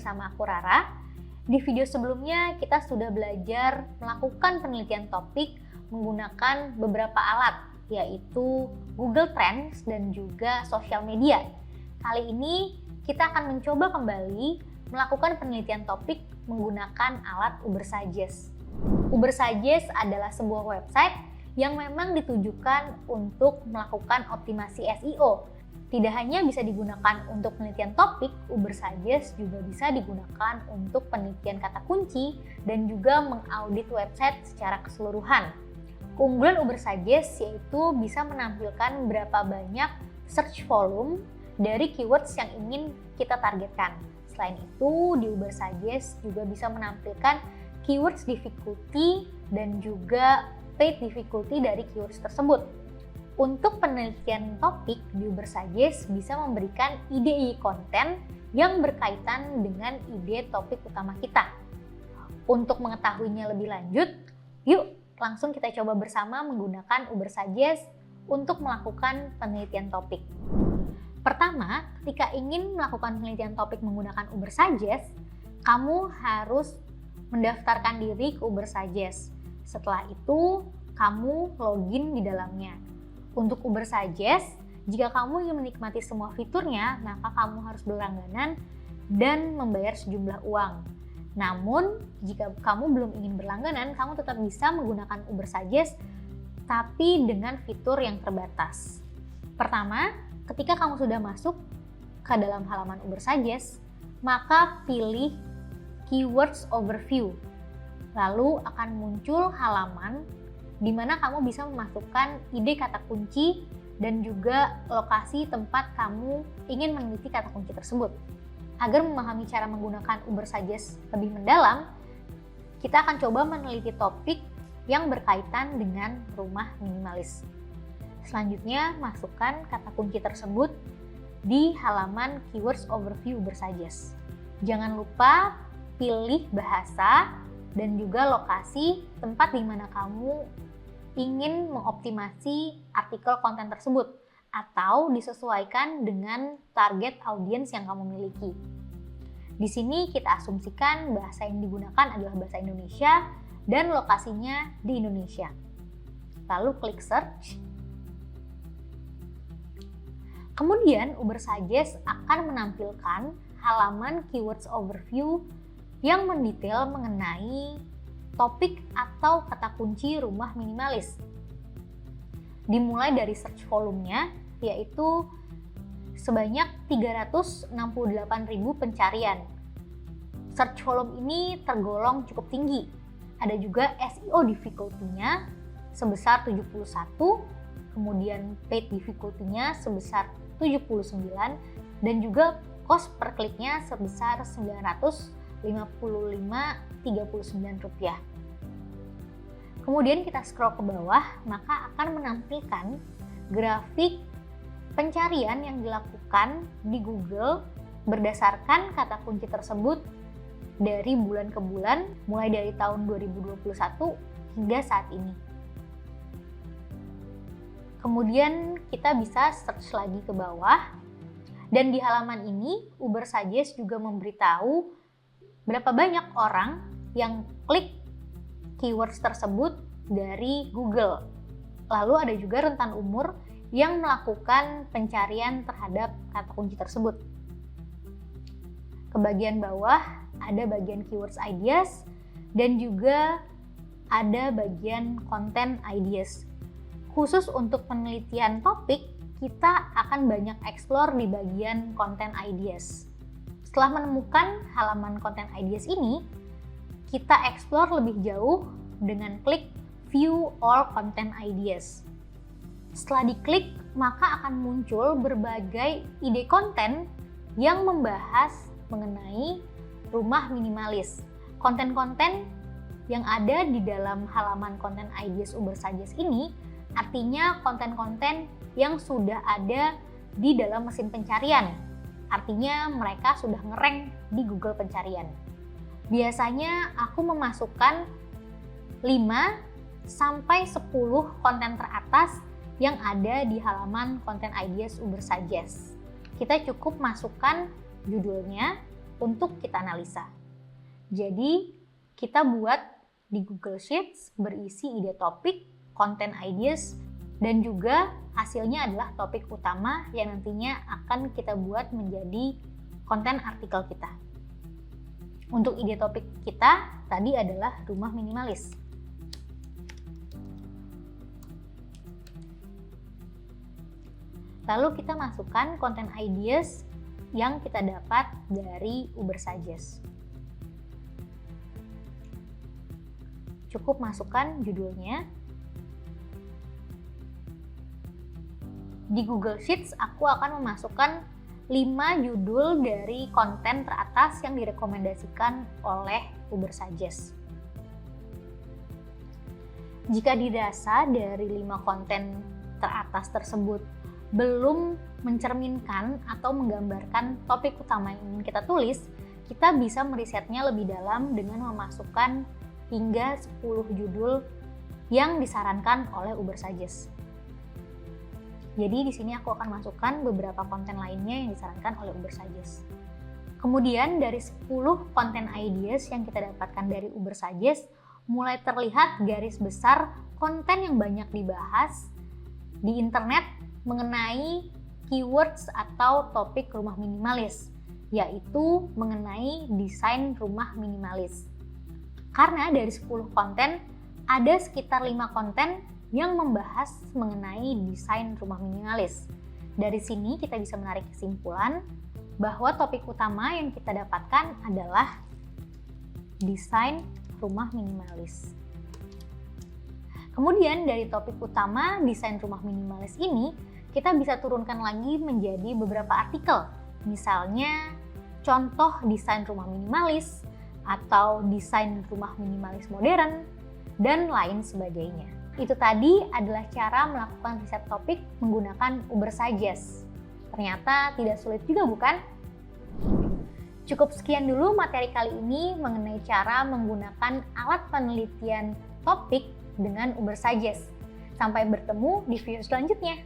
bersama aku Rara. Di video sebelumnya kita sudah belajar melakukan penelitian topik menggunakan beberapa alat, yaitu Google Trends dan juga sosial media. Kali ini kita akan mencoba kembali melakukan penelitian topik menggunakan alat Ubersuggest. Ubersuggest adalah sebuah website yang memang ditujukan untuk melakukan optimasi SEO. Tidak hanya bisa digunakan untuk penelitian topik, Ubersuggest juga bisa digunakan untuk penelitian kata kunci dan juga mengaudit website secara keseluruhan. Keunggulan Ubersuggest yaitu bisa menampilkan berapa banyak search volume dari keywords yang ingin kita targetkan. Selain itu, di Ubersuggest juga bisa menampilkan keywords difficulty dan juga paid difficulty dari keywords tersebut. Untuk penelitian topik di Ubersuggest bisa memberikan ide konten yang berkaitan dengan ide topik utama kita. Untuk mengetahuinya lebih lanjut, yuk langsung kita coba bersama menggunakan Ubersuggest untuk melakukan penelitian topik. Pertama, ketika ingin melakukan penelitian topik menggunakan Ubersuggest, kamu harus mendaftarkan diri ke Ubersuggest. Setelah itu, kamu login di dalamnya. Untuk Ubersuggest, jika kamu ingin menikmati semua fiturnya, maka kamu harus berlangganan dan membayar sejumlah uang. Namun, jika kamu belum ingin berlangganan, kamu tetap bisa menggunakan Ubersuggest, tapi dengan fitur yang terbatas. Pertama, ketika kamu sudah masuk ke dalam halaman Ubersuggest, maka pilih Keywords Overview. Lalu akan muncul halaman di mana kamu bisa memasukkan ide kata kunci dan juga lokasi tempat kamu ingin meneliti kata kunci tersebut. Agar memahami cara menggunakan Ubersuggest lebih mendalam, kita akan coba meneliti topik yang berkaitan dengan rumah minimalis. Selanjutnya, masukkan kata kunci tersebut di halaman Keywords Overview Ubersuggest. Jangan lupa pilih bahasa dan juga lokasi tempat di mana kamu ingin mengoptimasi artikel konten tersebut atau disesuaikan dengan target audiens yang kamu miliki. Di sini kita asumsikan bahasa yang digunakan adalah bahasa Indonesia dan lokasinya di Indonesia. Lalu klik search. Kemudian Ubersuggest akan menampilkan halaman Keywords Overview yang mendetail mengenai topik atau kata kunci rumah minimalis. Dimulai dari search volumenya, yaitu sebanyak 368.000 pencarian. Search volume ini tergolong cukup tinggi. Ada juga SEO difficulty-nya sebesar 71, kemudian paid difficulty-nya sebesar 79, dan juga cost per kliknya sebesar 955,39 rupiah. Kemudian kita scroll ke bawah, maka akan menampilkan grafik pencarian yang dilakukan di Google berdasarkan kata kunci tersebut dari bulan ke bulan, mulai dari tahun 2021 hingga saat ini. Kemudian kita bisa search lagi ke bawah, dan di halaman ini Ubersuggest juga memberitahu berapa banyak orang yang klik keywords tersebut dari Google. Lalu ada juga rentan umur yang melakukan pencarian terhadap kata kunci tersebut. Ke bagian bawah ada bagian keywords ideas dan juga ada bagian content ideas. Khusus untuk penelitian topik, kita akan banyak explore di bagian content ideas. Setelah menemukan halaman content ideas ini, kita explore lebih jauh dengan klik View All Content Ideas. Setelah diklik, maka akan muncul berbagai ide konten yang membahas mengenai rumah minimalis. Konten-konten yang ada di dalam halaman Content Ideas Ubersuggest ini artinya konten-konten yang sudah ada di dalam mesin pencarian. Artinya mereka sudah ngerank di Google pencarian. Biasanya aku memasukkan 5 sampai 10 konten teratas yang ada di halaman Content Ideas Ubersuggest. Kita cukup masukkan judulnya, untuk kita analisa. Jadi, kita buat di Google Sheets berisi ide topik, content ideas, dan juga hasilnya adalah topik utama yang nantinya akan kita buat menjadi konten artikel kita. Untuk ide topik kita tadi adalah rumah minimalis. Lalu kita masukkan content ideas yang kita dapat dari Ubersuggest. Cukup masukkan judulnya. Di Google Sheets aku akan memasukkan 5 judul dari konten teratas yang direkomendasikan oleh Ubersuggest. Jika dirasa dari 5 konten teratas tersebut belum mencerminkan atau menggambarkan topik utama yang ingin kita tulis, kita bisa merisetnya lebih dalam dengan memasukkan hingga 10 judul yang disarankan oleh Ubersuggest. Jadi di sini aku akan masukkan beberapa konten lainnya yang disarankan oleh Ubersuggest. Kemudian dari 10 konten ideas yang kita dapatkan dari Ubersuggest, mulai terlihat garis besar konten yang banyak dibahas di internet mengenai keywords atau topik rumah minimalis, yaitu mengenai desain rumah minimalis. Karena dari 10 konten, ada sekitar 5 konten yang membahas mengenai desain rumah minimalis. Dari sini kita bisa menarik kesimpulan bahwa topik utama yang kita dapatkan adalah desain rumah minimalis. Kemudian dari topik utama desain rumah minimalis ini, kita bisa turunkan lagi menjadi beberapa artikel. Misalnya, contoh desain rumah minimalis, atau desain rumah minimalis modern, dan lain sebagainya. Itu tadi adalah cara melakukan riset topik menggunakan Ubersuggest. Ternyata tidak sulit juga, bukan? Cukup sekian dulu materi kali ini mengenai cara menggunakan alat penelitian topik dengan Ubersuggest. Sampai bertemu di video selanjutnya.